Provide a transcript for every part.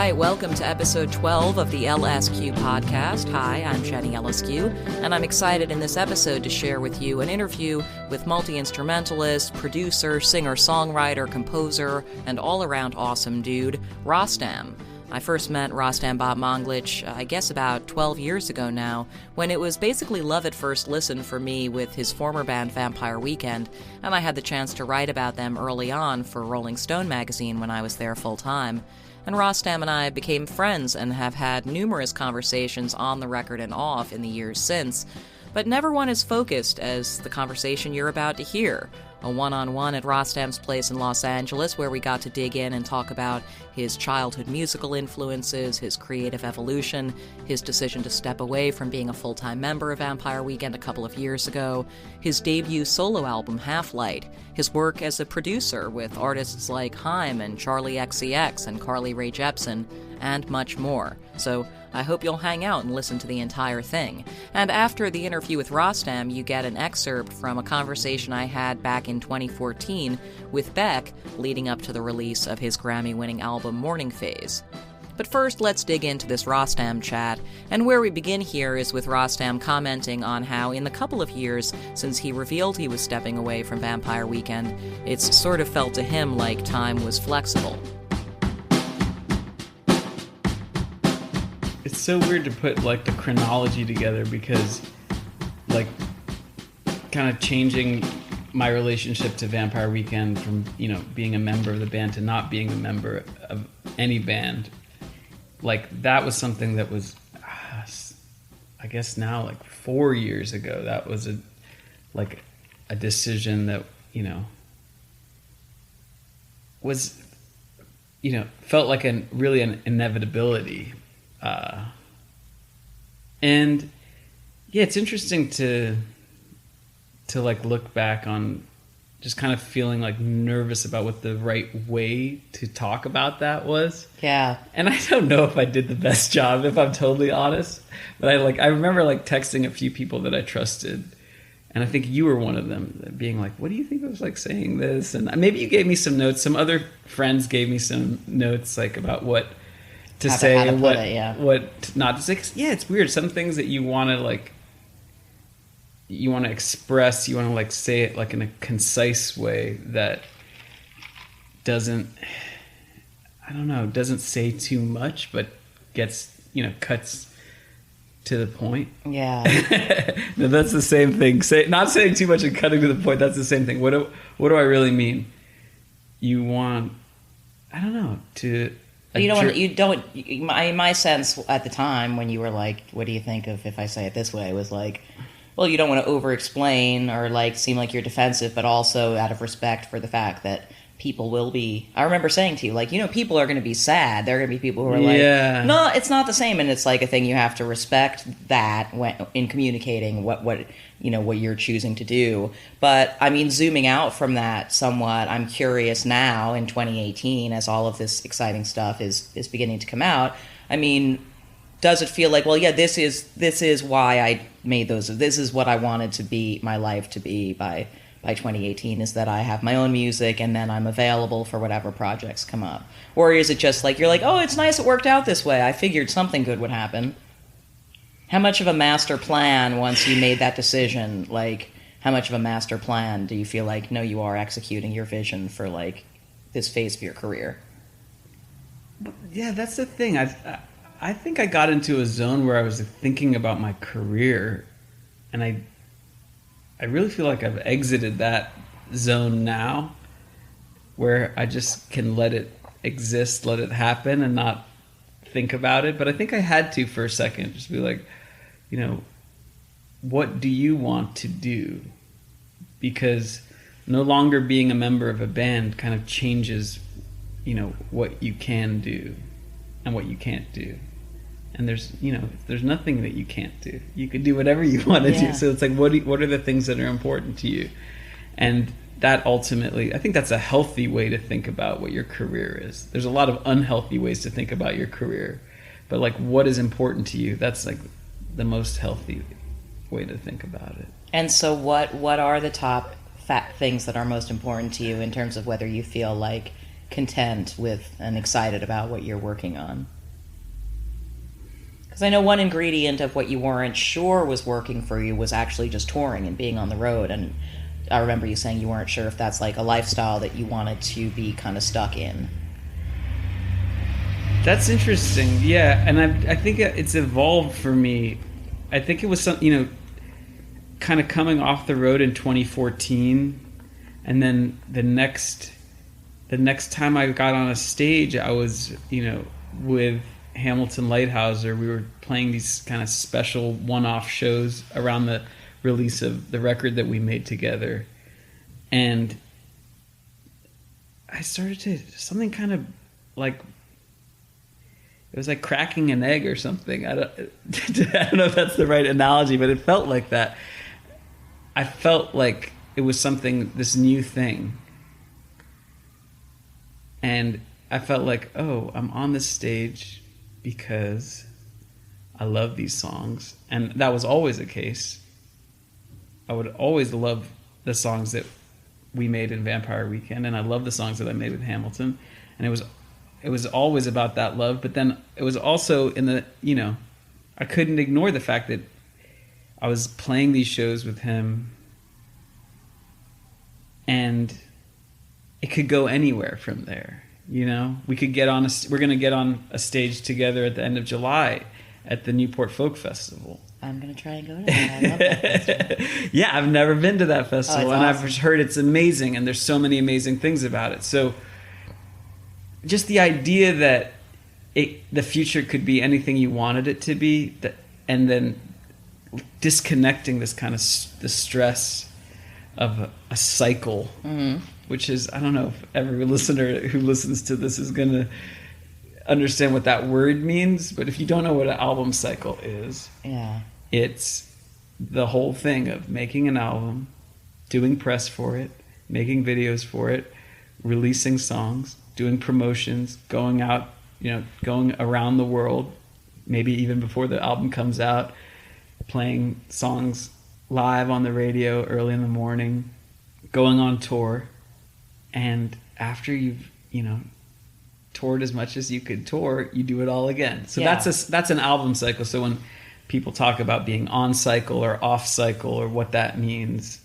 right, welcome to episode 12 of the LSQ podcast. Hi, I'm Jenny LSQ, and I'm excited in this episode to share with you an interview with multi-instrumentalist, producer, singer-songwriter, composer, and all-around awesome dude, Rostam. I first met Rostam Manglic, I guess about 12 years ago now, when it was basically love at first listen for me with his former band Vampire Weekend, and I had the chance to write about them early on for Rolling Stone magazine when I was there full-time. And Rostam and I became friends and have had numerous conversations on the record and off in the years since, but never one as focused as the conversation you're about to hear. A one-on-one at Rostam's place in Los Angeles where we got to dig in and talk about his childhood musical influences, his creative evolution, his decision to step away from being a full-time member of Vampire Weekend a couple of years ago, his debut solo album Half-Light, his work as a producer with artists like Haim and Charlie XCX and Carly Rae Jepsen, and much more. So I hope you'll hang out and listen to the entire thing. And after the interview with Rostam, you get an excerpt from a conversation I had back in 2014 with Beck leading up to the release of his Grammy-winning album Morning Phase. But first, let's dig into this Rostam chat, and where we begin here is with Rostam commenting on how in the couple of years since he revealed he was stepping away from Vampire Weekend, it's sort of felt to him like time was flexible. It's so weird to put like the chronology together because like kind of changing my relationship to Vampire Weekend from, you know, being a member of the band to not being a member of any band. Like that was something that was, I guess now like 4 years ago, that was a decision that, you know, was, you know, felt like really an inevitability. And yeah, it's interesting to like look back on just kind of feeling like nervous about what the right way to talk about that was. Yeah. And I don't know if I did the best job, if I'm totally honest, but I remember like texting a few people that I trusted, and I think you were one of them, being like, what do you think of like saying this? And maybe you gave me some notes. Some other friends gave me some notes like about what to say and what not to say. 'Cause, yeah, it's weird. Some things that you want to like, you want to express, you want to like say it like in a concise way that doesn't say too much, but gets, you know, cuts to the point. Yeah. No, that's the same thing. Not saying too much and cutting to the point. That's the same thing. What do I really mean? You want, I don't know, to. My sense at the time when you were like, what do you think of if I say it this way, was like, well, you don't want to over-explain or like seem like you're defensive, but also out of respect for the fact that people will be, I remember saying to you, like, you know, people are going to be sad. There are going to be people who are like, no, it's not the same. And it's like a thing you have to respect that when in communicating what you know, what you're choosing to do. But I mean, zooming out from that somewhat, I'm curious now in 2018, as all of this exciting stuff is beginning to come out. I mean, does it feel like, well, yeah, this is why I made those, this is what I wanted to be, my life to be by 2018, is that I have my own music and then I'm available for whatever projects come up? Or is it just like, you're like, oh, it's nice it worked out this way, I figured something good would happen? How much of a master plan, once you made that decision, like, how much of a master plan do you feel like, no, you are executing your vision for, like, this phase of your career? Yeah, that's the thing. I think I got into a zone where I was thinking about my career, and I really feel like I've exited that zone now, where I just can let it exist, let it happen, and not think about it. But I think I had to for a second, just be like, you know, what do you want to do? Because no longer being a member of a band kind of changes, you know, what you can do and what you can't do. And there's nothing that you can't do. You can do whatever you want to do. So it's like, what are the things that are important to you? And that ultimately, I think that's a healthy way to think about what your career is. There's a lot of unhealthy ways to think about your career, but like, what is important to you? That's like the most healthy way to think about it. And so what are the top things that are most important to you in terms of whether you feel like content with and excited about what you're working on? Because I know one ingredient of what you weren't sure was working for you was actually just touring and being on the road. And I remember you saying you weren't sure if that's like a lifestyle that you wanted to be kind of stuck in. That's interesting. Yeah, and I think it's evolved for me. I think it was some, kind of coming off the road in 2014, and then the next time I got on a stage, I was, with Hamilton Lighthouser. We were playing these kind of special one-off shows around the release of the record that we made together, and I started to something kind of like, it was like cracking an egg or something. I don't know if that's the right analogy, but it felt like that. I felt like it was something, this new thing. And I felt like, oh, I'm on this stage because I love these songs. And that was always the case. I would always love the songs that we made in Vampire Weekend, and I love the songs that I made with Hamilton. And it was always about that love, but then it was also in the, I couldn't ignore the fact that I was playing these shows with him, and it could go anywhere from there. We could we're going to get on a stage together at the end of July at the Newport Folk Festival. I'm going to try and go to that. I love that festival. Yeah, I've never been to that festival, and awesome. I've heard it's amazing, and there's so many amazing things about it. So just the idea that the future could be anything you wanted it to be, and then disconnecting this kind of the stress of a cycle, which is, I don't know if every listener who listens to this is going to understand what that word means, but if you don't know what an album cycle is, it's the whole thing of making an album, doing press for it, making videos for it, releasing songs, doing promotions, going out, going around the world, maybe even before the album comes out, playing songs live on the radio early in the morning, going on tour, and after you've, toured as much as you could tour, you do it all again. So that's an album cycle. So when people talk about being on cycle or off cycle or what that means,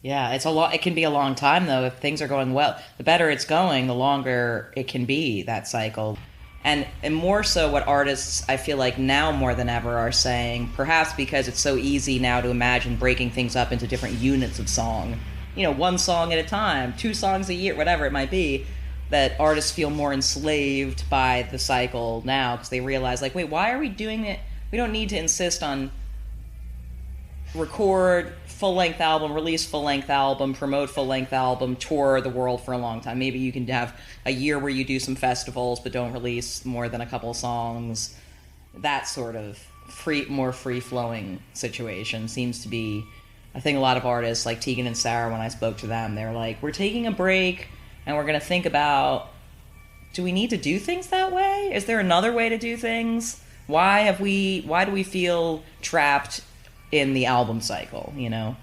yeah, it's a lot. It can be a long time, though. If things are going well, the better it's going, the longer it can be, that cycle. And more so what artists, I feel like now more than ever, are saying, perhaps because it's so easy now to imagine breaking things up into different units of song, one song at a time, 2 songs a year, whatever it might be, that artists feel more enslaved by the cycle now because they realize, like, wait, why are we doing it? We don't need to insist on record full-length album, release full-length album, promote full-length album, tour the world for a long time. Maybe you can have a year where you do some festivals but don't release more than a couple songs. That sort of more free-flowing situation seems to be, I think a lot of artists like Tegan and Sarah, when I spoke to them, they're like, we're taking a break and we're going to think about, do we need to do things that way? Is there another way to do things? Why do we feel trapped in the album cycle, And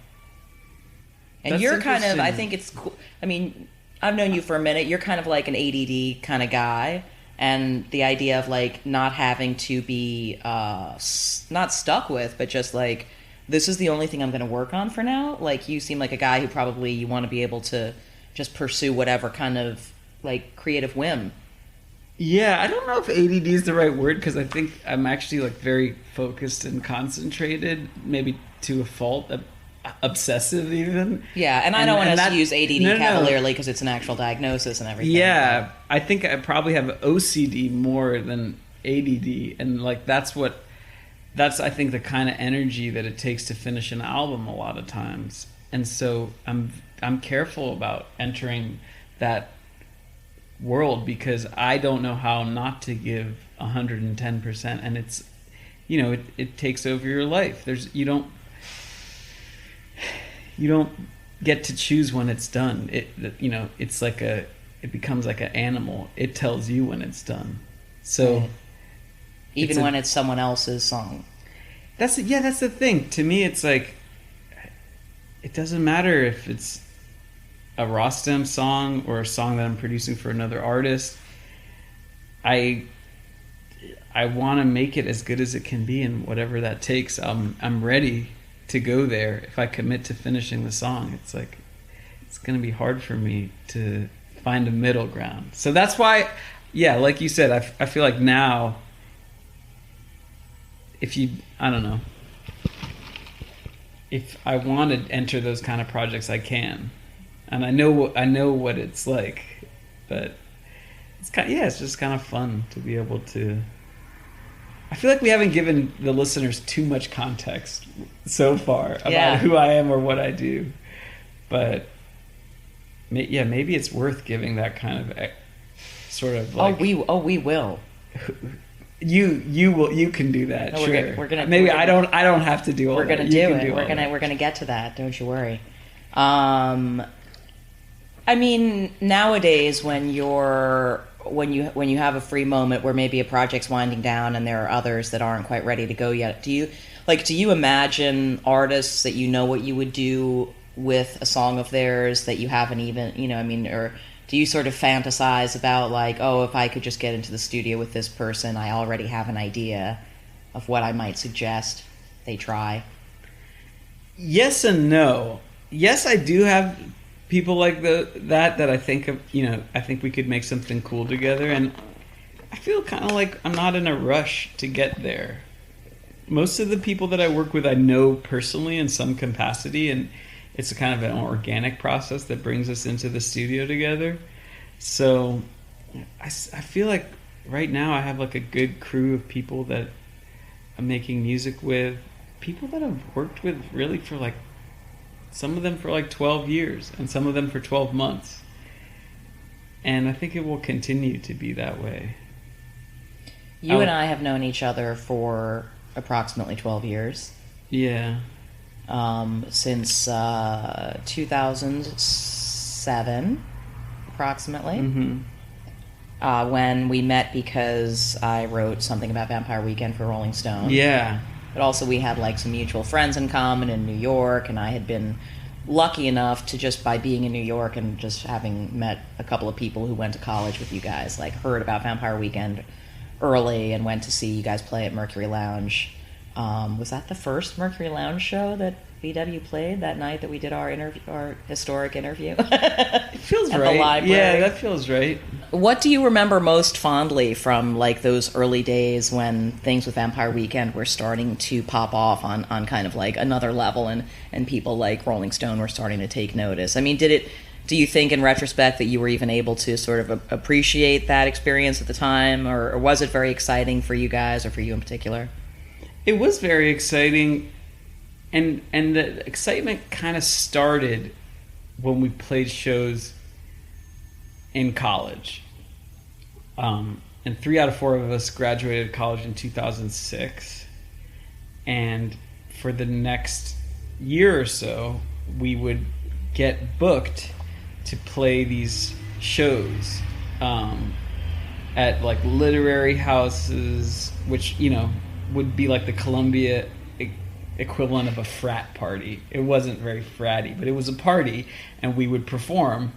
That's you're kind of, I think it's cool. I mean, I've known you for a minute. You're kind of like an ADD kind of guy. And the idea of like not having to be, not stuck with, but just like, this is the only thing I'm going to work on for now. Like, you seem like a guy who probably you want to be able to just pursue whatever kind of like creative whim. Yeah, I don't know if ADD is the right word, because I think I'm actually like very focused and concentrated, maybe to a fault, obsessive even. Yeah, and I don't want to use ADD cavalierly because it's an actual diagnosis and everything. Yeah, I think I probably have OCD more than ADD, and like that's I think the kind of energy that it takes to finish an album a lot of times, and so I'm careful about entering that world because I don't know how not to give 110%, and it's it takes over your life. You don't get to choose when it's done. It's like it becomes like an animal. It tells you when it's done. So right. Even when it's someone else's song. That's the thing. To me, it's like it doesn't matter if it's a Rostam song or a song that I'm producing for another artist, I want to make it as good as it can be, and whatever that takes, I'm ready to go there. If I commit to finishing the song, it's like it's going to be hard for me to find a middle ground. So that's why, yeah, like you said, I feel like now, I don't know, if I want to enter those kind of projects, I can, and I know what it's like, but it's just kind of fun to be able to. I feel like we haven't given the listeners too much context so far about who I am or what I do, but maybe it's worth giving that kind of sort of like. We will. You can do that. No, sure. We're gonna. Maybe I don't have to do all that. We're gonna do it. We're gonna get to that. Don't you worry. I mean, nowadays when you have a free moment where maybe a project's winding down and there are others that aren't quite ready to go yet, do you imagine artists that you know what you would do with a song of theirs that you haven't even, or do you sort of fantasize about like, oh, if I could just get into the studio with this person, I already have an idea of what I might suggest they try? Yes and no. Yes, I do have people like that I think of, I think we could make something cool together, and I feel kind of like I'm not in a rush to get there. Most of the people that I work with I know personally in some capacity, and it's a kind of an organic process that brings us into the studio together. So I feel like right now I have like a good crew of people that I'm making music with, people that I've worked with really for like, some of them for like 12 years and some of them for 12 months. And I think it will continue to be that way. You and I have known each other for approximately 12 years. Yeah. Since 2007, approximately. Mm-hmm. When we met because I wrote something about Vampire Weekend for Rolling Stone. Yeah. But also we had like some mutual friends in common in New York, and I had been lucky enough to, just by being in New York and just having met a couple of people who went to college with you guys, like heard about Vampire Weekend early and went to see you guys play at Mercury Lounge. Was that the first Mercury Lounge show that VW played that night that we did our historic interview? It feels at right. The library? Yeah, that feels right. What do you remember most fondly from like those early days when things with Vampire Weekend were starting to pop off on kind of like another level, and people like Rolling Stone were starting to take notice? I mean, do you think in retrospect that you were even able to sort of appreciate that experience at the time, or was it very exciting for you guys, or for you in particular? It was very exciting, and the excitement kind of started when we played shows in college. And 3 out of 4 of us graduated college in 2006, and for the next year or so, we would get booked to play these shows at like literary houses, which would be like the Columbia equivalent of a frat party. It wasn't very fratty, but it was a party, and we would perform,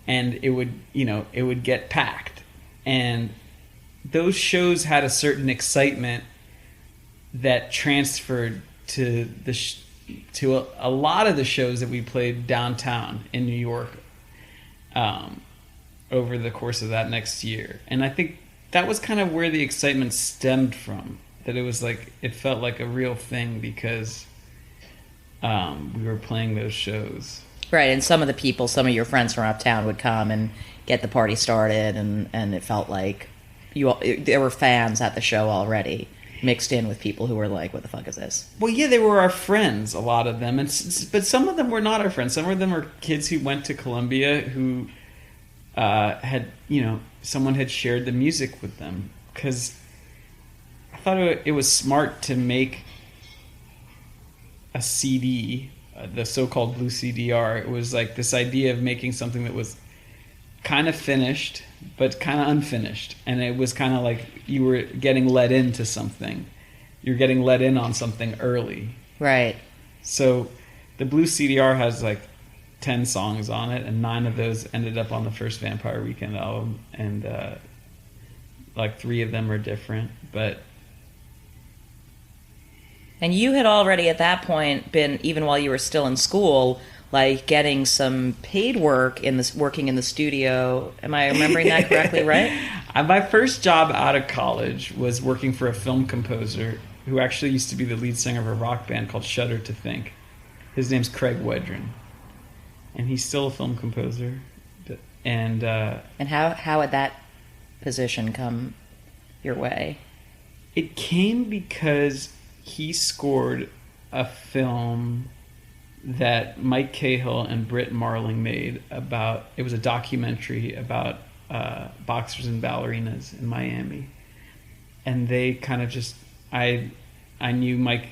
and it would get packed. And those shows had a certain excitement that transferred to a lot of the shows that we played downtown in New York over the course of that next year. And I think that was kind of where the excitement stemmed from. That it was like, it felt like a real thing because we were playing those shows. Right, and some of your friends from uptown would come and get the party started, and it felt like there were fans at the show already, mixed in with people who were like, what the fuck is this? Well, yeah, they were our friends, a lot of them, but some of them were not our friends. Some of them were kids who went to Columbia who had, someone had shared the music with them, because I thought it was smart to make a CD, the so-called blue CDR. It was like this idea of making something that was kind of finished, but kind of unfinished. And it was kind of like you were getting let into something. You're getting let in on something early. Right. So the blue CDR has like 10 songs on it, and 9 of those ended up on the first Vampire Weekend album, and like 3 of them are different, but... And you had already at that point been, even while you were still in school, like getting some paid work working in the studio. Am I remembering that correctly, right? My first job out of college was working for a film composer who actually used to be the lead singer of a rock band called Shudder to Think. His name's Craig Wedren, and he's still a film composer. And how had that position come your way? It came because he scored a film that Mike Cahill and Britt Marling made about... It was a documentary about boxers and ballerinas in Miami. And they kind of just... I knew Mike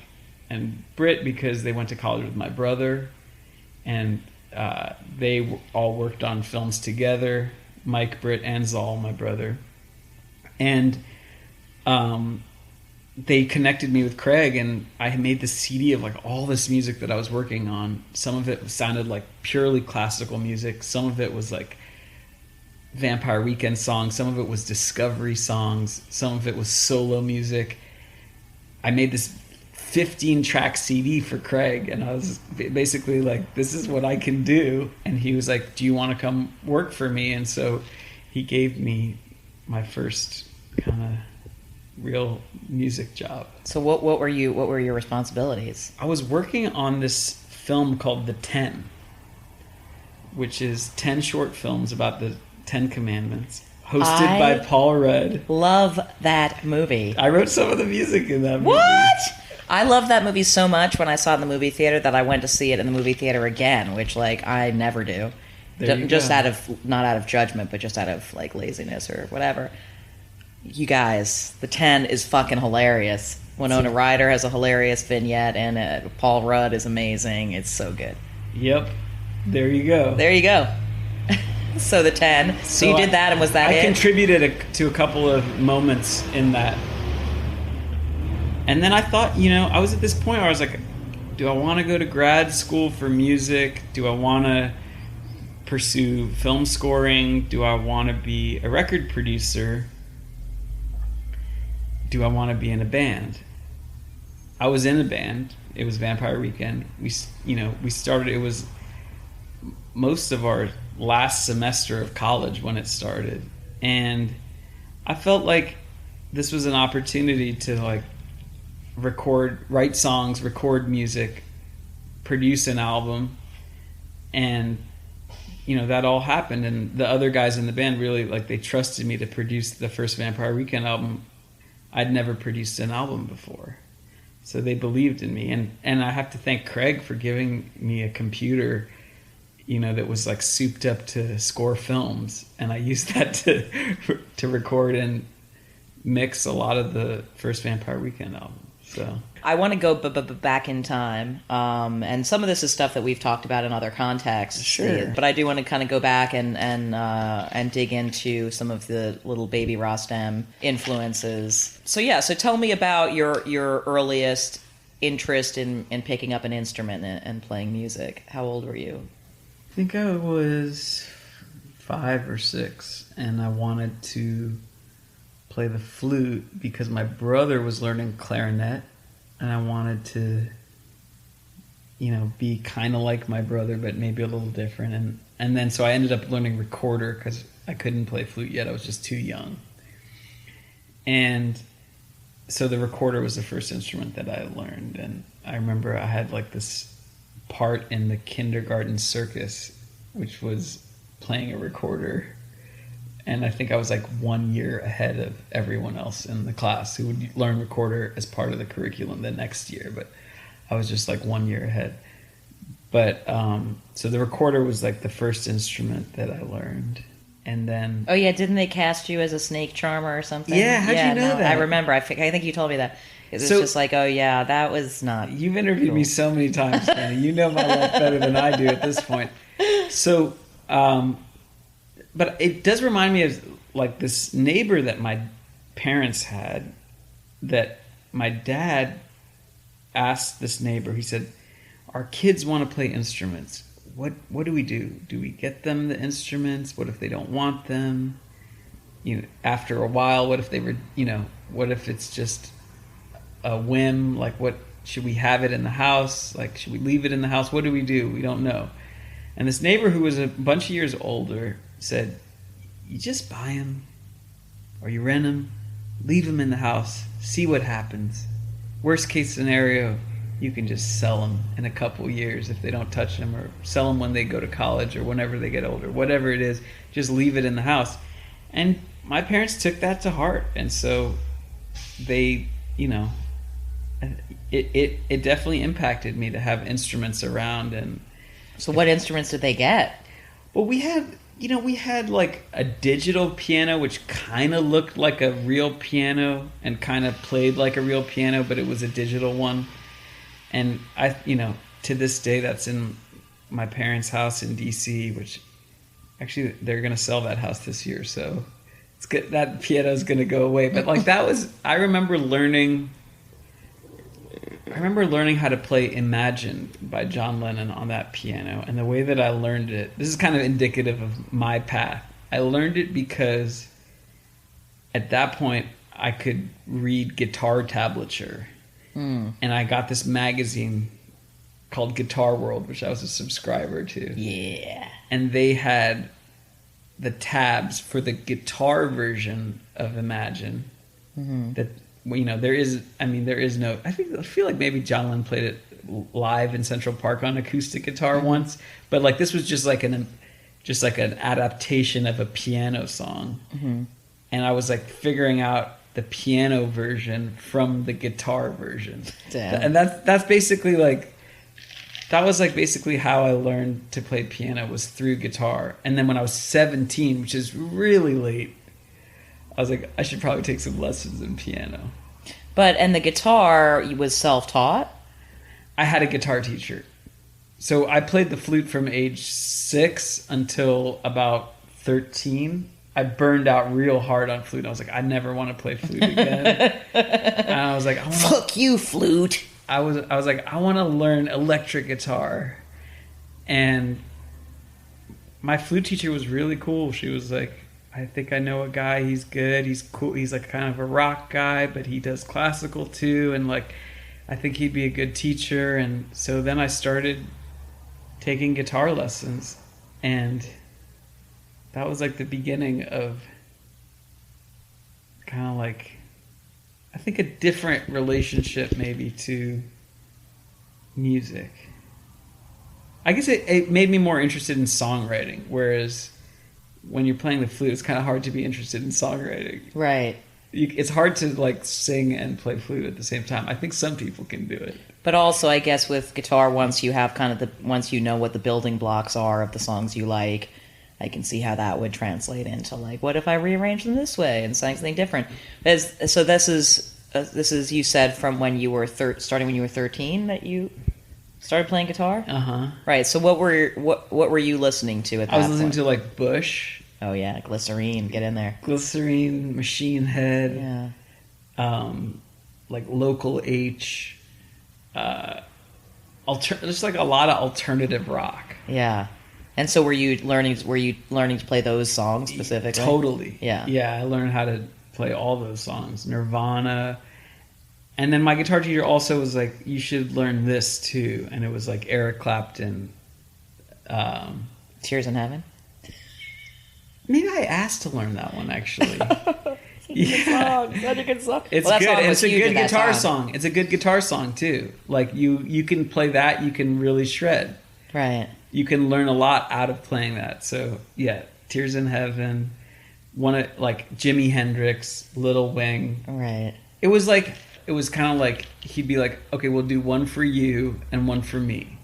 and Britt because they went to college with my brother. And they all worked on films together. Mike, Britt, and Zal, my brother. And... they connected me with Craig, and I made this CD of like all this music that I was working on. Some of it sounded like purely classical music. Some of it was like Vampire Weekend songs. Some of it was Discovery songs. Some of it was solo music. I made this 15-track CD for Craig, and I was basically like, this is what I can do. And he was like, do you want to come work for me? And so he gave me my first kind of real music job. So what were your responsibilities? I was working on this film called The 10, which is 10 short films about the 10 Commandments, hosted by Paul Rudd. Love that movie. I wrote some of the music in that movie. What? I love that movie so much when I saw it in the movie theater that I went to see it in the movie theater again, which like I never do. Just out of, not out of judgment, but just out of like laziness or whatever. You guys, The 10 is fucking hilarious. Winona Ryder has a hilarious vignette in it. Paul Rudd is amazing. It's so good. Yep. There you go. There you go. So The 10. So you did that, and was that it? I contributed to a couple of moments in that. And then I thought, I was at this point where I was like, do I want to go to grad school for music? Do I want to pursue film scoring? Do I want to be a record producer? Do I want to be in a band? I was in a band. It was Vampire Weekend. We started, it was most of our last semester of college when it started. And I felt like this was an opportunity to like write songs, record music, produce an album. And, that all happened. And the other guys in the band really, like, they trusted me to produce the first Vampire Weekend album. I'd never produced an album before. So they believed in me. And I have to thank Craig for giving me a computer, that was like souped up to score films. And I used that to record and mix a lot of the first Vampire Weekend album. So I want to go back in time. And some of this is stuff that we've talked about in other contexts. Sure. But I do want to kind of go back and dig into some of the little baby Rostam influences. So tell me about your earliest interest in picking up an instrument and playing music. How old were you? I think I was 5 or 6, and I wanted to play the flute because my brother was learning clarinet, and I wanted to, be kind of like my brother, but maybe a little different. And then so I ended up learning recorder because I couldn't play flute yet. I was just too young. And so the recorder was the first instrument that I learned. And I remember I had like this part in the kindergarten circus, which was playing a recorder. And I think I was like 1 year ahead of everyone else in the class who would learn recorder as part of the curriculum the next year. But I was just like 1 year ahead. But so the recorder was like the first instrument that I learned. And then... Oh, yeah. Didn't they cast you as a snake charmer or something? Yeah. How'd you know that? I remember. I think you told me that. It was just like, oh, yeah, that was not... You've interviewed me so many times, Danny. You know my life better than I do at this point. So... but it does remind me of like this neighbor that my parents had, that my dad asked this neighbor, he said, our kids want to play instruments. what do we do? Do we get them the instruments? What if they don't want them? After a while, what if they were, what if it's just a whim? Like, what should we have it in the house? Like, should we leave it in the house? What do? We don't know. And this neighbor who was a bunch of years older said, you just buy them or you rent them, leave them in the house, see what happens. Worst case scenario, you can just sell them in a couple years if they don't touch them, or sell them when they go to college or whenever they get older. Whatever it is, just leave it in the house. And my parents took that to heart. And so they, it definitely impacted me to have instruments around. And so what instruments did they get? Well, we had like a digital piano, which kind of looked like a real piano and kind of played like a real piano, but it was a digital one. And to this day, that's in my parents' house in DC, which actually they're going to sell that house this year. So it's good. That piano is going to go away. But like I remember learning how to play Imagine by John Lennon on that piano. And the way that I learned it, this is kind of indicative of my path. I learned it because at that point I could read guitar tablature. And I got this magazine called Guitar World, which I was a subscriber to. Yeah. And they had the tabs for the guitar version of Imagine. That there is no. I feel like maybe John Lennon played it live in Central Park on acoustic guitar once, but like this was just like an adaptation of a piano song, and I was like figuring out the piano version from the guitar version. Damn. And that's basically basically how I learned to play piano, was through guitar. And then when I was 17, which is really late, I was like, I should probably take some lessons in piano. And the guitar was self-taught? I had a guitar teacher. So I played the flute from age 6 until about 13. I burned out real hard on flute. I was like, I never want to play flute again. And I was like, fuck you, flute. I was like, I want to learn electric guitar. And my flute teacher was really cool. She was like, I think I know a guy. He's good. He's cool. He's like kind of a rock guy, but he does classical too. And like, I think he'd be a good teacher. And so then I started taking guitar lessons, and that was like the beginning of kind of like, I think, a different relationship maybe to music. I guess it made me more interested in songwriting, whereas when you're playing the flute, it's kind of hard to be interested in songwriting. Right. It's hard to like sing and play flute at the same time. I think some people can do it. But also, I guess with guitar, once you have once you know what the building blocks are of the songs you like, I can see how that would translate into like, what if I rearrange them this way and sang something different? So this is you said from when you were starting when you were 13 that you started playing guitar. Right. So what were you listening to at that point? I was listening to like Bush. Oh yeah, Glycerine. Get in there. Glycerine, Machine Head. Yeah. Like Local H. Just like a lot of alternative rock. Yeah. And so were you learning to play those songs specifically? Totally. Yeah. Yeah, I learned how to play all those songs. Nirvana. And then my guitar teacher also was like, you should learn this too. And it was like Eric Clapton. Tears in Heaven? Maybe I asked to learn that one, actually. Yeah. Such a good song. It's good. It's a good guitar song. It's a good guitar song too. Like you can play that, you can really shred. Right. You can learn a lot out of playing that. So yeah, Tears in Heaven, like Jimi Hendrix, Little Wing. Right. It was kind of like he'd be like, okay, we'll do one for you and one for me.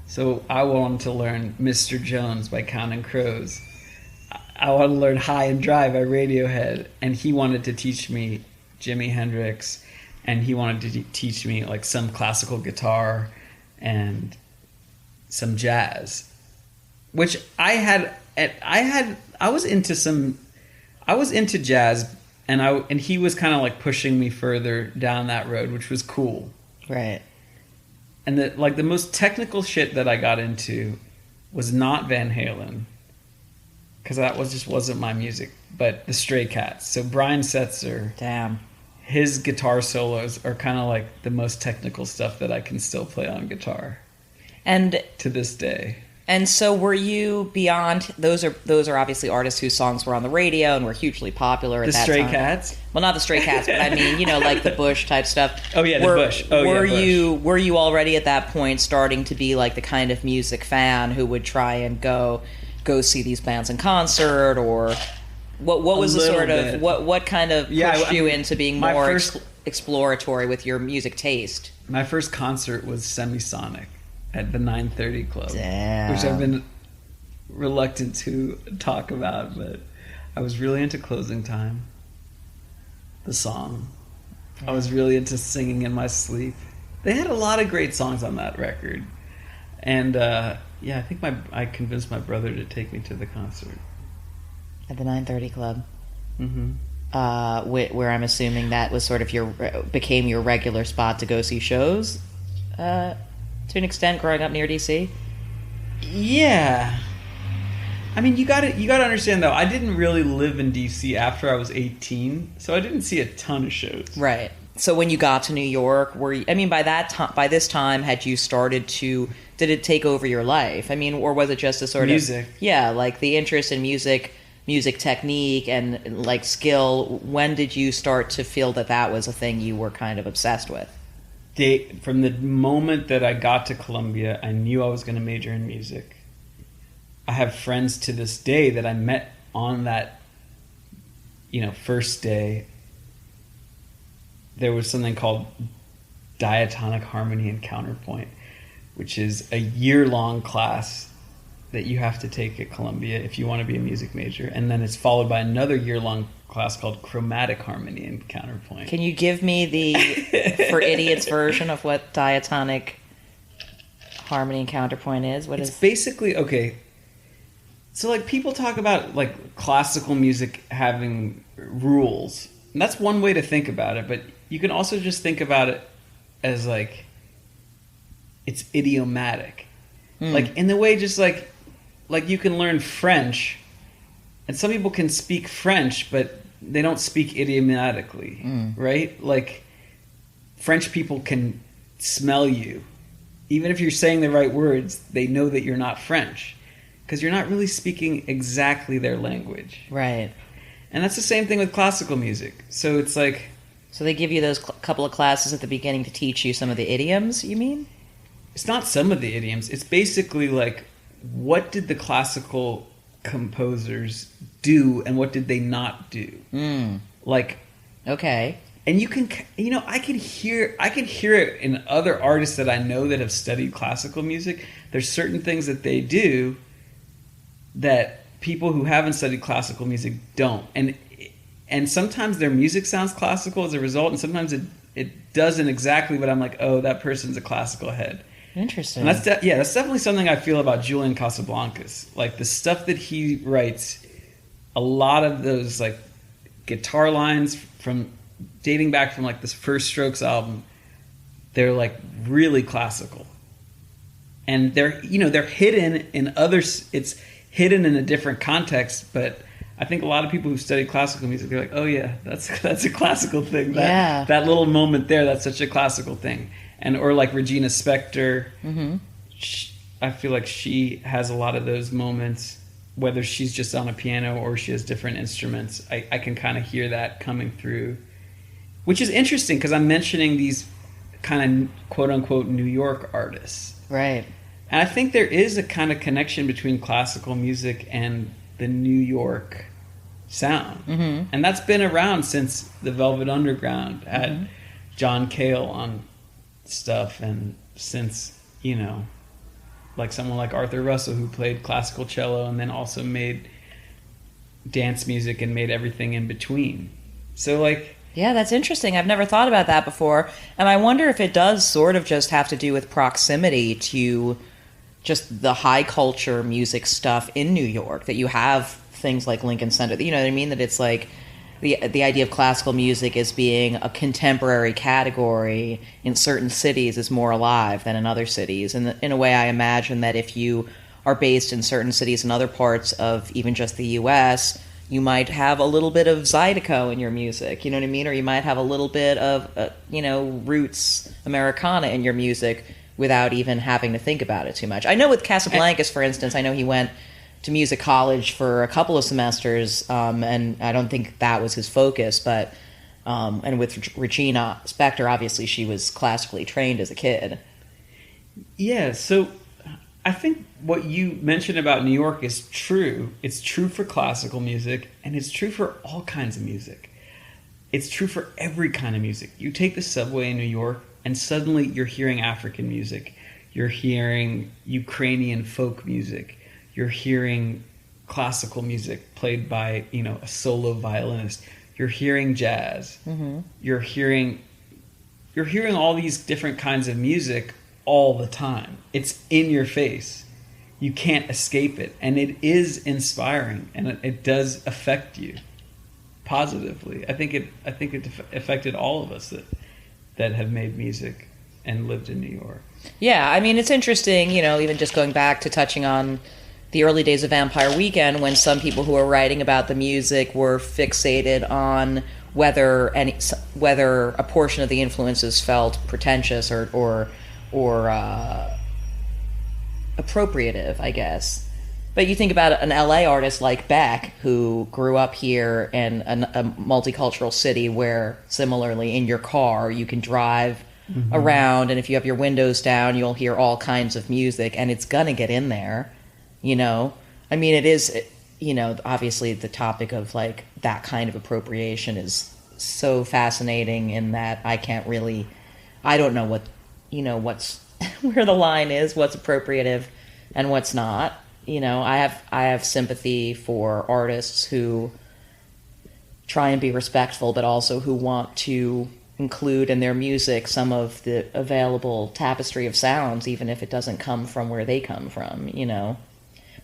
So I wanted to learn Mr. Jones by Counting Crows. I wanted to learn High and Dry by Radiohead, and he wanted to teach me Jimi Hendrix, and he wanted to teach me like some classical guitar and some jazz, which I was into jazz, and he was kind of like pushing me further down that road, which was cool. Right. And the most technical shit that I got into was not Van Halen, because that just wasn't my music, but the Stray Cats. So Brian Setzer, Damn. his guitar solos are kind of like the most technical stuff that I can still play on guitar, And to this day. And so were you beyond those are obviously artists whose songs were on the radio and were hugely popular at The that Stray time. Cats? Well, not the Stray Cats, but I mean, like the Bush type stuff. Oh yeah, the Bush. Oh yeah, Bush. Were you already at that point starting to be like the kind of music fan who would try and go see these bands in concert, or what was the sort of what kind of pushed you into being more exploratory with your music taste? My first concert was Semisonic at the 930 Club. Damn. Which I've been reluctant to talk about, but I was really into Closing Time, the song. I was really into Singing in My Sleep. They had a lot of great songs on that record. And I think I convinced my brother to take me to the concert. At the 930 Club. Mm-hmm. Where I'm assuming that was sort of became your regular spot to go see shows, to an extent, growing up near DC. Yeah, I mean, you got to understand though. I didn't really live in DC after I was 18, so I didn't see a ton of shows. Right. So when you got to New York, by this time, had you started to? Did it take over your life? I mean, or was it just a sort music? Yeah, like the interest in music technique and like skill. When did you start to feel that was a thing you were kind of obsessed with? From the moment that I got to Columbia, I knew I was going to major in music. I have friends to this day that I met on that, first day. There was something called diatonic harmony and counterpoint, which is a year-long class that you have to take at Columbia if you want to be a music major. And then it's followed by another year-long class called chromatic harmony and counterpoint. Can you give me the for idiots version of what diatonic harmony and counterpoint is? It's basically, okay, so like people talk about like classical music having rules, and that's one way to think about it, but you can also just think about it as like it's idiomatic. Like in the way just like you can learn French, and some people can speak French, but they don't speak idiomatically, right? Like French people can smell you. Even if you're saying the right words, they know that you're not French because you're not really speaking exactly their language. Right. And that's the same thing with classical music. So it's like... So they give you those couple of classes at the beginning to teach you some of the idioms, you mean? It's not some of the idioms. It's basically like, what did the classical composers do and what did they not do? Like, okay. And you can, I can hear it in other artists that I know that have studied classical music. There's certain things that they do that people who haven't studied classical music don't. And sometimes their music sounds classical as a result, and sometimes it doesn't exactly, but I'm like, oh, that person's a classical head. Interesting. And that's definitely something I feel about Julian Casablancas. Like the stuff that he writes, a lot of those like guitar lines from dating back from like this First Strokes album, they're like really classical, and they're hidden in others. It's hidden in a different context, but I think a lot of people who study classical music, they're like, oh yeah, that's a classical thing. That little moment there, that's such a classical thing. Or like Regina Spektor, I feel like she has a lot of those moments, whether she's just on a piano or she has different instruments. I can kind of hear that coming through, which is interesting because I'm mentioning these kind of quote-unquote New York artists. Right. And I think there is a kind of connection between classical music and the New York sound. And that's been around since the Velvet Underground had John Cale on stuff, and since like someone like Arthur Russell, who played classical cello and then also made dance music and made everything in between. So like, yeah, that's interesting. I've never thought about that before, and I wonder if it does sort of just have to do with proximity to just the high culture music stuff in New York, that you have things like Lincoln Center, you know what I mean, that it's like the idea of classical music as being a contemporary category in certain cities is more alive than in other cities. And in a way, I imagine that if you are based in certain cities and other parts of even just the U.S., you might have a little bit of Zydeco in your music, you know what I mean? Or you might have a little bit of, roots Americana in your music without even having to think about it too much. I know with Casablancas, for instance, I know he went to music college for a couple of semesters, and I don't think that was his focus, but, and with Regina Spektor, obviously she was classically trained as a kid. Yeah, so I think what you mentioned about New York is true. It's true for classical music, and it's true for all kinds of music. It's true for every kind of music. You take the subway in New York, and suddenly you're hearing African music. You're hearing Ukrainian folk music. You're hearing classical music played by, a solo violinist. You're hearing jazz. Mm-hmm. You're hearing all these different kinds of music all the time. It's in your face. You can't escape it, and it is inspiring, and it does affect you positively. I think it affected all of us that have made music and lived in New York. Yeah, I mean, it's interesting, even just going back to touching on the early days of Vampire Weekend, when some people who were writing about the music were fixated on whether a portion of the influences felt pretentious or appropriative, I guess. But you think about an LA artist like Beck, who grew up here in a multicultural city where, similarly, in your car, you can drive around, and if you have your windows down, you'll hear all kinds of music, and it's gonna get in there, I mean, it is, obviously the topic of, like, that kind of appropriation is so fascinating in that I don't know what's where the line is, what's appropriative and what's not. I have sympathy for artists who try and be respectful, but also who want to include in their music some of the available tapestry of sounds, even if it doesn't come from where they come from.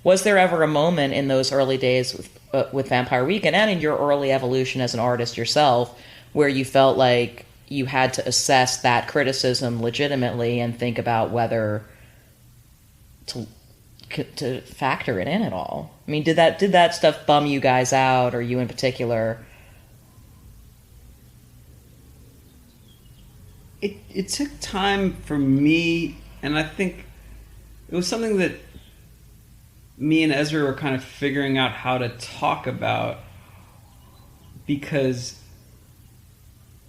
Was there ever a moment in those early days with Vampire Weekend and in your early evolution as an artist yourself where you felt like you had to assess that criticism legitimately and think about whether to factor it in at all? I mean, did that stuff bum you guys out, or you in particular? It took time for me, and I think it was something that me and Ezra were kind of figuring out how to talk about, because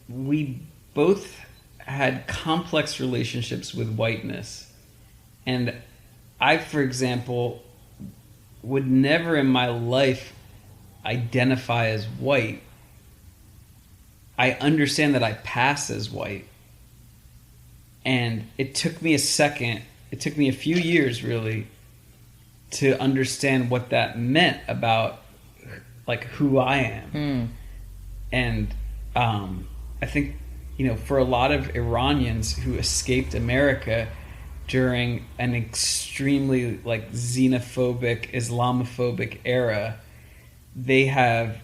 we both had complex relationships with whiteness. And I, for example, would never in my life identify as white. I understand that I pass as white. And it took me a few years really, to understand what that meant about, like, who I am. And I think, for a lot of Iranians who escaped America during an extremely, like, xenophobic, Islamophobic era, they have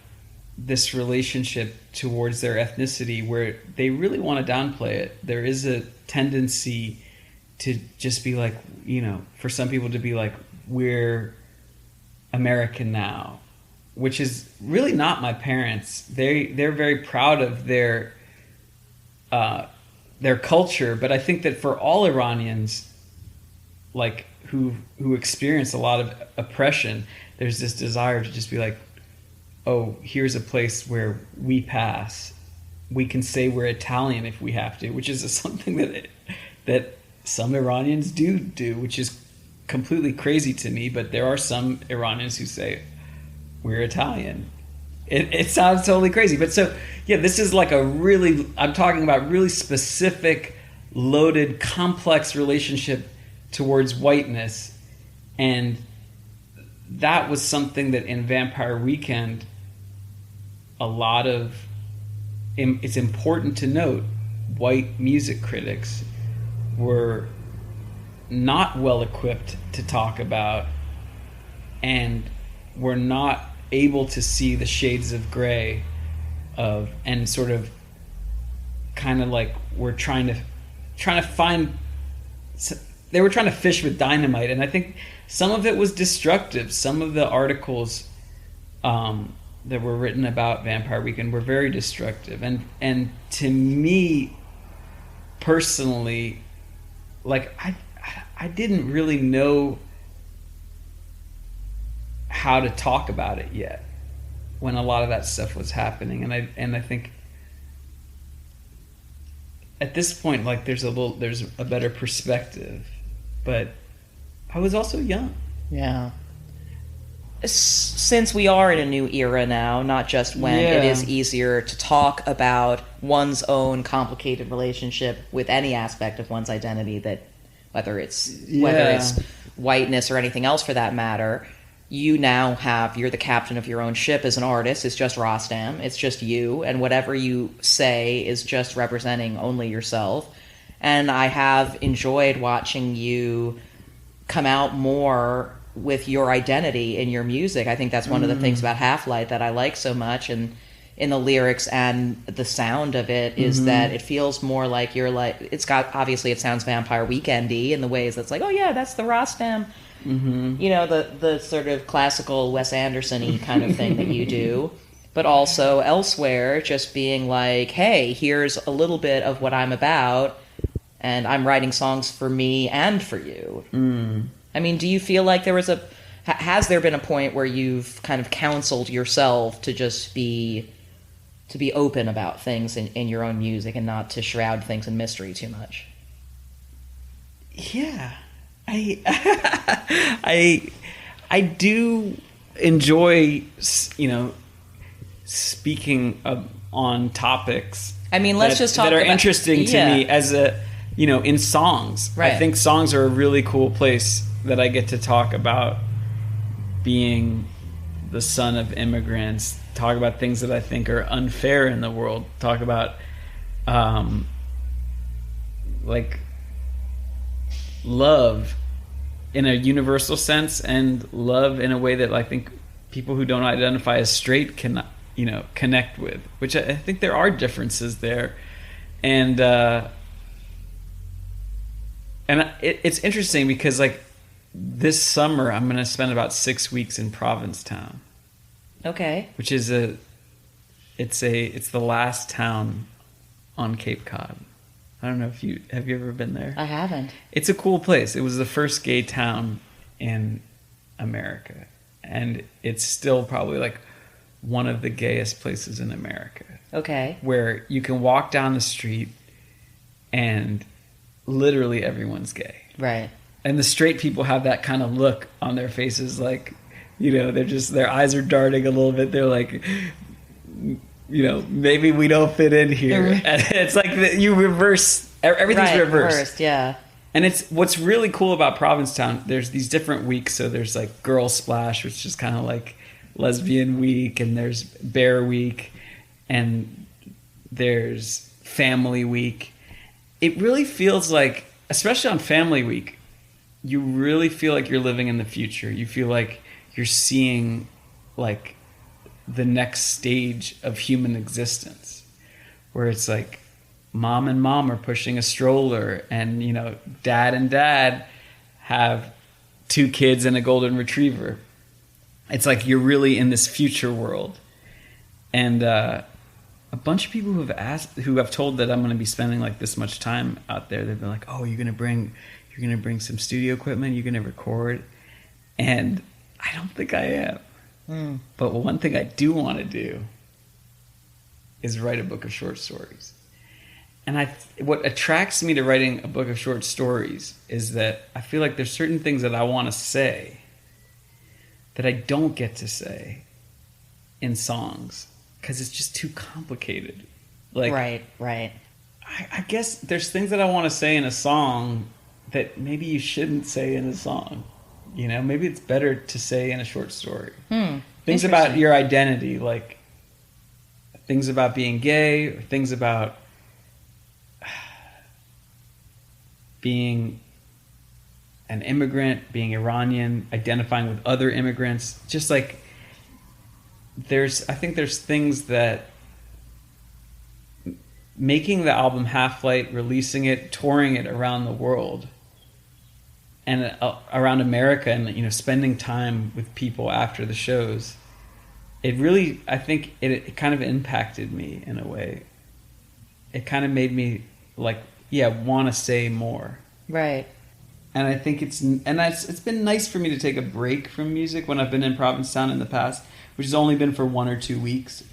this relationship towards their ethnicity where they really want to downplay it. There is a tendency to just be like, for some people to be like, we're American now, which is really not my parents. They're very proud of their culture, but I think that for all Iranians, like, who experience a lot of oppression, there's this desire to just be like, oh, here's a place where we pass. We can say we're Italian if we have to, which is something that some Iranians do, which is completely crazy to me. But there are some Iranians who say we're Italian. It sounds totally crazy, but so yeah, this is like I'm talking about really specific, loaded, complex relationship towards whiteness, and that was something that in Vampire Weekend, it's important to note, white music critics were not well equipped to talk about, and were not able to see the shades of gray and sort of kind of like we're trying to find they were trying to fish with dynamite, and I think some of it was destructive. Some of the articles that were written about Vampire Weekend were very destructive, and to me personally, like I didn't really know how to talk about it yet when a lot of that stuff was happening, and I think at this point, like, there's a better perspective, but I was also young. Yeah. Since we are in a new era now, not just when it is easier to talk about one's own complicated relationship with any aspect of one's identity, that whether it's whiteness or anything else for that matter, you're the captain of your own ship as an artist. It's just Rostam. It's just you, and whatever you say is just representing only yourself. And I have enjoyed watching you come out more with your identity in your music. I think that's one of the things about Half-Light that I like so much, and in the lyrics and the sound of it, is that it feels more like you're like, obviously it sounds Vampire Weekend-y in the ways that's like, oh yeah, that's the Rostam, you know, the sort of classical Wes Anderson-y kind of thing that you do, but also elsewhere just being like, hey, here's a little bit of what I'm about, and I'm writing songs for me and for you. I mean, do you feel like has there been a point where you've kind of counseled yourself to just be open about things in your own music and not to shroud things in mystery too much? Yeah. I do enjoy, you know, speaking on topics. I mean, let's just talk that are about, interesting to me as a, you know, in songs. Right. I think songs are a really cool place that I get to talk about being the son of immigrants, talk about things that I think are unfair in the world, talk about like love in a universal sense, and love in a way that I think people who don't identify as straight can, you know, connect with, which I think there are differences there. And it's interesting because, like, this summer I'm going to spend about 6 weeks in Provincetown. Okay. Which is it's the last town on Cape Cod. I don't know if have you ever been there? I haven't. It's a cool place. It was the first gay town in America, and it's still probably like one of the gayest places in America. Okay. Where you can walk down the street and literally everyone's gay. Right. And the straight people have that kind of look on their faces, like, you know, their eyes are darting a little bit. They're like, you know, maybe we don't fit in here. And it's like you reverse, everything's reversed. Yeah. And it's what's really cool about Provincetown. There's these different weeks. So there's like Girl Splash, which is kind of like Lesbian Week, and there's Bear Week, and there's Family Week. It really feels like, especially on Family Week, you really feel like you're living in the future. You feel like you're seeing like the next stage of human existence, where it's like mom and mom are pushing a stroller, and, you know, dad and dad have 2 kids and a golden retriever. It's like you're really in this future world. And a bunch of people who have told that I'm going to be spending like this much time out there, they've been like, oh, you're going to bring some studio equipment, you're going to record. And I don't think I am. But one thing I do want to do is write a book of short stories. And what attracts me to writing a book of short stories is that I feel like there's certain things that I want to say that I don't get to say in songs because it's just too complicated. Like, right. I guess there's things that I want to say in a song that maybe you shouldn't say in a song. You know, maybe it's better to say in a short story. Things about your identity, like things about being gay, or things about being an immigrant, being Iranian, identifying with other immigrants. Just like I think there's things that making the album Half-Light, releasing it, touring it around the world, and around America, and spending time with people after the shows, it really, I think it kind of impacted me in a way. It kind of made me want to say more. Right. And I think it's been nice for me to take a break from music when I've been in Provincetown in the past, which has only been for 1 or 2 weeks,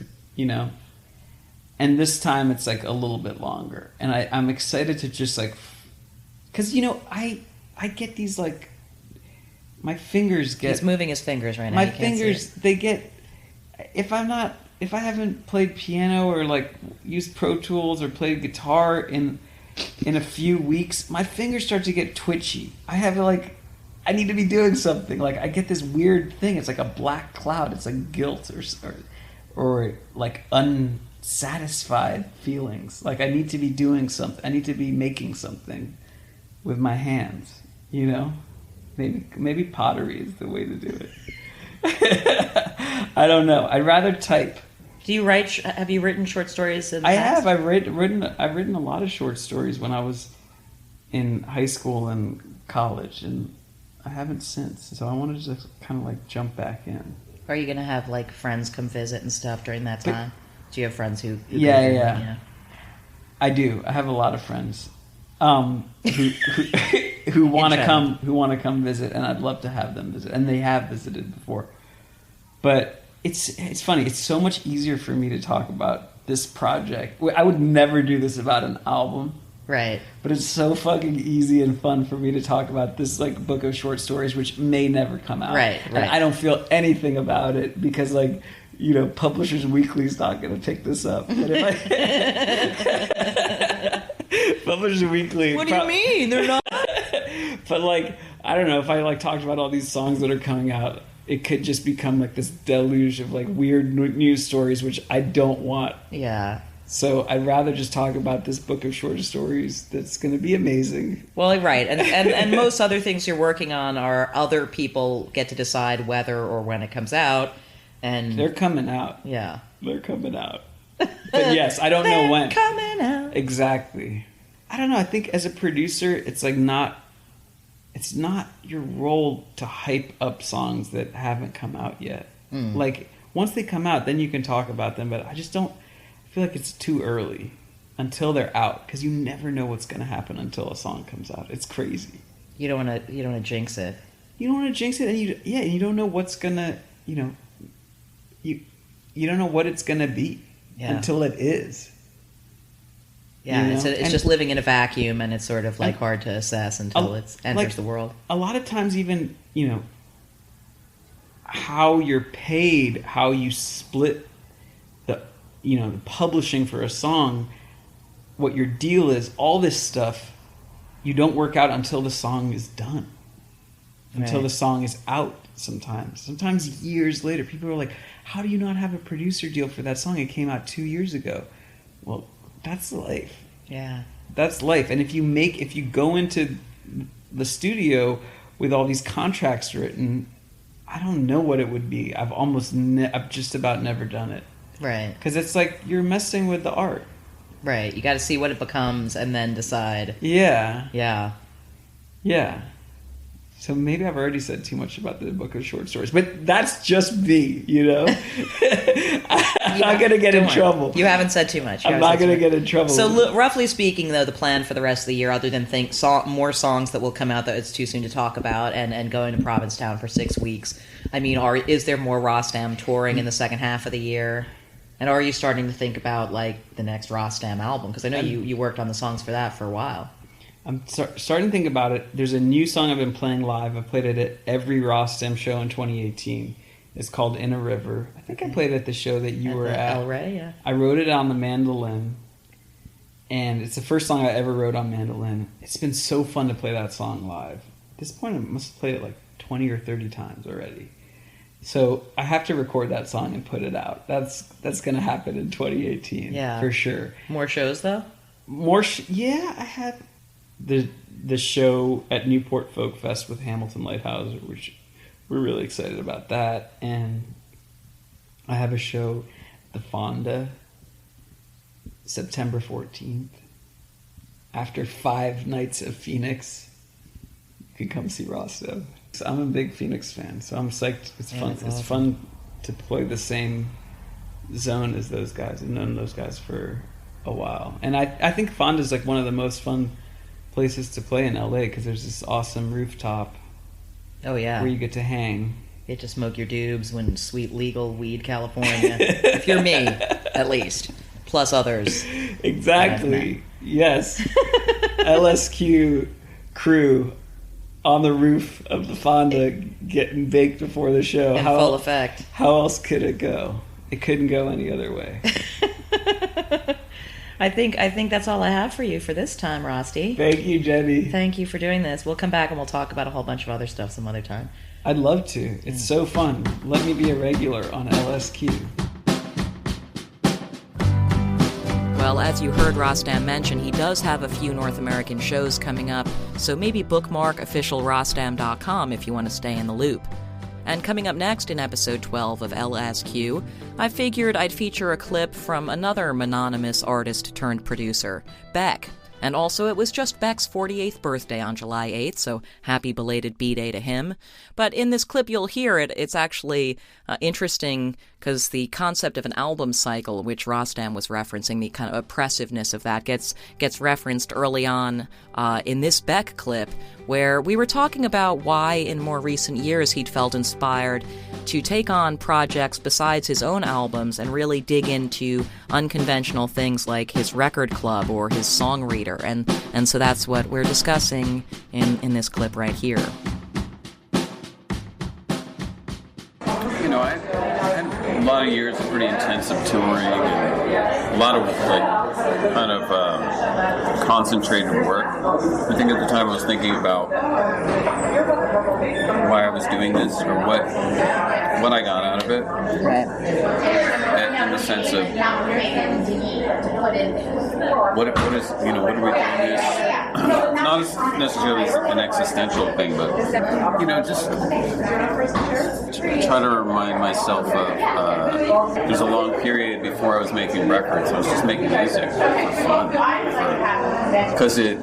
And this time it's like a little bit longer. And I'm excited to just because I get these my fingers get... He's moving his fingers right now. My fingers, they get... If I haven't played piano or used Pro Tools or played guitar in a few weeks, my fingers start to get twitchy. I have I need to be doing something. I get this weird thing. It's like a black cloud. It's like guilt or unsatisfied feelings. I need to be doing something. I need to be making something with my hands. Maybe pottery is the way to do it. I don't know. I'd rather type. Do you write? Have you written short stories in the I past? have. I've written a lot of short stories when I was in high school and college, and I haven't since. So I wanted to just kind of jump back in. Are you gonna have friends come visit and stuff during that time? Do you have friends who yeah. I do. I have a lot of friends who want to come visit, and I'd love to have them visit, and they have visited before. But it's funny. It's so much easier for me to talk about this project. I would never do this about an album, right? But it's so fucking easy and fun for me to talk about this book of short stories, which may never come out. Right. And I don't feel anything about it because Publishers Weekly's not going to pick this up. But if Publishers Weekly. What do you mean they're not? But I don't know, if I talked about all these songs that are coming out, it could just become this deluge of weird news stories, which I don't want. Yeah. So I'd rather just talk about this book of short stories that's going to be amazing. Well, right. And most other things you're working on are other people get to decide whether or when it comes out. And they're coming out. Yeah. They're coming out. But yes, I don't know when. Coming out. Exactly. I don't know. I think as a producer, it's it's not your role to hype up songs that haven't come out yet. Once they come out, then you can talk about them. But I just don't feel like it's too early until they're out, because you never know what's going to happen until a song comes out. It's crazy. You don't want to jinx it. You don't want to jinx it, and you don't know what's gonna you don't know what it's gonna be until it is. Yeah, it's just living in a vacuum, and it's sort of hard to assess until it enters the world. A lot of times, even how you're paid, how you split the publishing for a song, what your deal is, all this stuff, you don't work out until the song is done, until the song is out. Sometimes years later, people are like, "How do you not have a producer deal for that song? It came out 2 years ago." Well, that's life. Yeah. That's life. And if you go into the studio with all these contracts written, I don't know what it would be. I've just about never done it. Right. Because it's you're messing with the art. Right. You got to see what it becomes and then decide. Yeah. Yeah. Yeah. So maybe I've already said too much about the book of short stories, but that's just me, I'm not going to get in trouble. You haven't said too much. I'm not going to get in trouble. So roughly speaking, though, the plan for the rest of the year, other than more songs that will come out that it's too soon to talk about, and going to Provincetown for 6 weeks, I mean, is there more Rostam touring in the second half of the year? And are you starting to think about the next Rostam album? Because I know you worked on the songs for that for a while. I'm starting to think about it. There's a new song I've been playing live. I played it at every Rostam show in 2018. It's called In a River. I think I played it at the show that you were at. El Rey, yeah. I wrote it on the mandolin, and it's the first song I ever wrote on mandolin. It's been so fun to play that song live. At this point, I must have played it 20 or 30 times already. So I have to record that song and put it out. That's going to happen in 2018, for sure. More shows, though? Yeah, I have the show at Newport Folk Fest with Hamilton Lighthouse, which we're really excited about that. And I have a show at the Fonda September 14th after 5 nights of Phoenix. can come see Rostam. So I'm a big Phoenix fan, so I'm psyched. It's fun. That's It's awesome. fun to play the same zone as those guys. I've known those guys for a while, and I think Fonda's like one of the most fun places to play in LA because there's this awesome rooftop Oh yeah. where you get to hang. You get to smoke your dubs when sweet legal weed California. If you're me, at least. Plus others. Exactly. Yes. LSQ crew on the roof of the Fonda getting baked before the show. In full effect. How else could it go? It couldn't go any other way. I think that's all I have for you for this time, Rosti. Thank you, Jenny. Thank you for doing this. We'll come back and we'll talk about a whole bunch of other stuff some other time. I'd love to. It's so fun. Let me be a regular on LSQ. Well, as you heard Rostam mention, he does have a few North American shows coming up, so maybe bookmark officialrostam.com if you want to stay in the loop. And coming up next in episode 12 of LSQ, I figured I'd feature a clip from another mononymous artist turned producer, Beck. And also, it was just Beck's 48th birthday on July 8th, so happy belated B-Day to him. But in this clip, you'll hear it. It's actually interesting because the concept of an album cycle, which Rostam was referencing, the kind of oppressiveness of that, gets referenced early on in this Beck clip, where we were talking about why in more recent years he'd felt inspired to take on projects besides his own albums and really dig into unconventional things like his record club or his songwriter, and so that's what we're discussing in this clip right here. You know, I had a lot of years of pretty intensive touring and a lot of like kind of concentrated work. I think at the time I was thinking about why I was doing this or what I got out of it. Right. In the sense of what is, you know, what are we doing this? Not as necessarily an existential thing, but you know, just try to remind myself of there's a long period before I was making records. I was just making music for fun, because it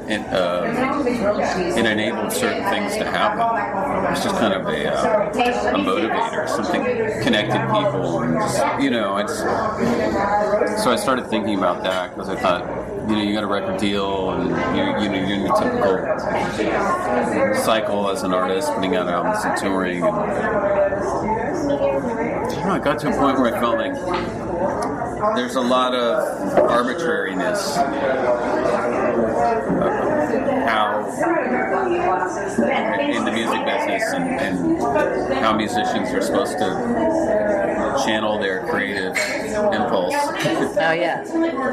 enabled certain things to happen. It's just kind of a motivator, something connected people, and just, you know, so I started thinking about that because I thought, you know, you got a record deal and you're in the typical cycle as an artist, putting out albums and touring, and you know, I got to a point where I felt like there's a lot of arbitrariness how in the music business and how musicians are supposed to channel their creative impulse. Oh, yeah.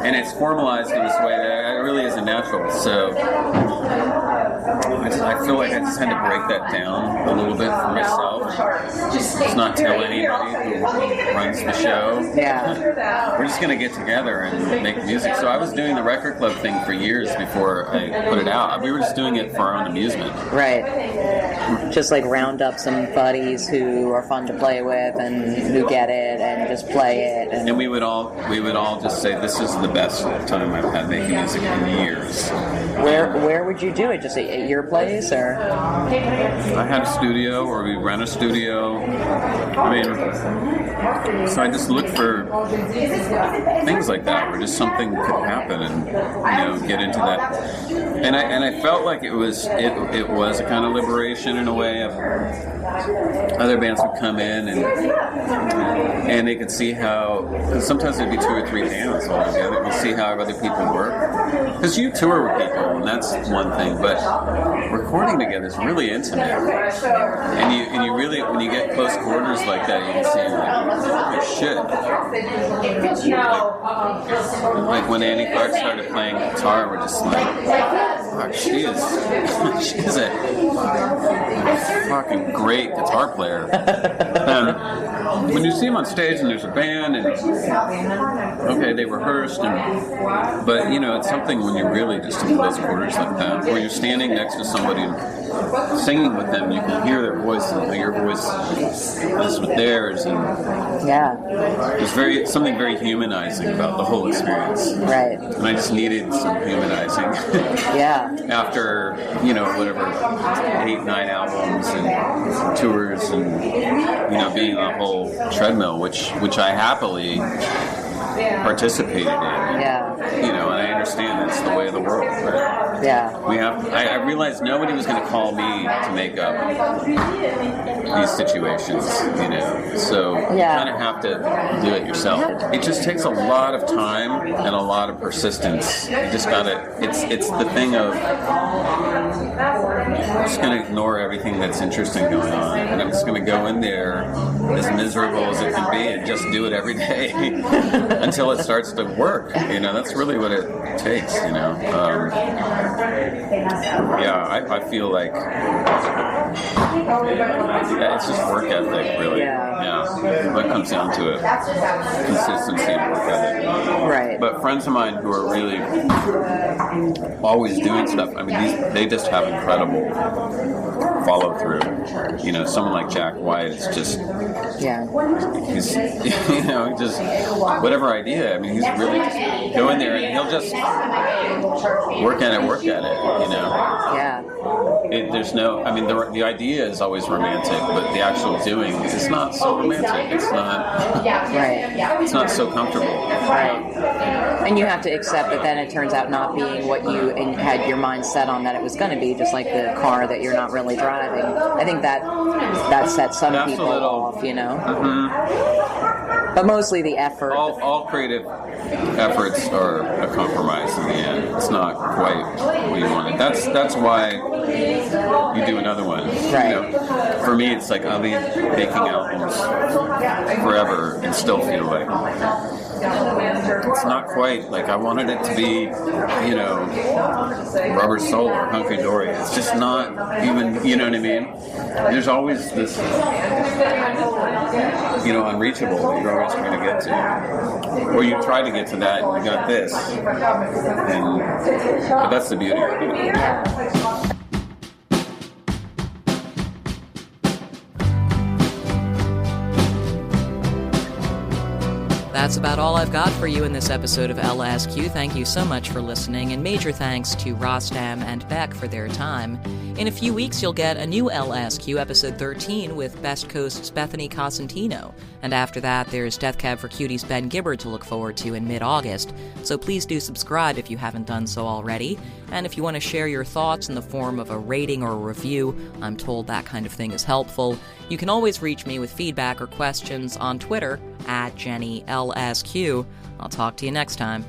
And it's formalized in this way that it really isn't natural. So I feel like I just had to break that down a little bit for myself. Just not tell anybody who runs the show. Yeah. We're just going to get together and make music. So I was doing the record club thing for years before I put it out. We were just doing it for our own amusement. Right. Just like round up some buddies who are fun to play with and who get it and just play it. And we would all just say, this is the best time I've had making music in years. Where would you do it? Just at your place, or? I had a studio, or we rent a studio. I mean, so I just looked for things like that, where just something could happen, and you know, get into that. And I felt like it was a kind of liberation in a way. Of other bands would come in and they could see how, because sometimes there'd be 2 or 3 bands all together. You see how other people work, because you tour with people, and that's one thing. But recording together is really intimate, and you really, when you get close quarters like that, you can see like, holy shit. Like when Annie Clark started playing guitar, we're just like, fuck, she is a fucking great guitar player. And when you see them on stage and there's a band and okay, they rehearsed, but you know, it's something when you're really just in close quarters like that, where you're standing next to somebody and singing with them, you can hear their voice and your voice is with theirs, and yeah, there's something very humanizing about the whole experience. Right. And I just needed some humanizing. Yeah. After, whatever, 8, 9 albums and tours and, being on a whole treadmill, which I happily participated in. Yeah. And I understand that's the way of the world. But yeah. I realized nobody was going to call me to make up these situations, So you kind of have to do it yourself. It just takes a lot of time and a lot of persistence. You just gotta. It's the thing of I'm just going to ignore everything that's interesting going on, and I'm just going to go in there as miserable as it can be and just do it every day until it starts to work. That's really what it takes. I feel like it's just work ethic, really. Yeah. What comes down to it, consistency and work ethic. Right. But friends of mine who are really always doing stuff, they just have incredible follow through. Someone like Jack White is just, he's, just whatever idea. He's really just go in there and he'll just work at it. Yeah. There's no, the idea is always romantic, but the actual doing is not so romantic. It's not, right. It's not so comfortable. Right. And you have to accept that then it turns out not being what you had your mind set on that it was going to be, just like the car that you're not really driving. I think that sets some people off, Mm-hmm. But mostly the effort. All creative efforts are a compromise in the end. It's not quite what you wanted. That's why you do another one. Right. For me, it's like I'll be making albums forever and still feel like it's not quite like I wanted it to be, Rubber Soul or Hunky Dory. It's just not even, you know what I mean? There's always this, unreachable that you're always trying to get to. Or you try to get to that and you got this. But that's the beauty of it. That's about all I've got for you in this episode of LSQ. Thank you so much for listening, and major thanks to Rostam and Beck for their time. In a few weeks, you'll get a new LSQ, episode 13, with Best Coast's Bethany Cosentino. And after that, there's Death Cab for Cutie's Ben Gibbard to look forward to in mid-August. So please do subscribe if you haven't done so already. And if you want to share your thoughts in the form of a rating or a review, I'm told that kind of thing is helpful. You can always reach me with feedback or questions on Twitter @JennyLSQ. I'll talk to you next time.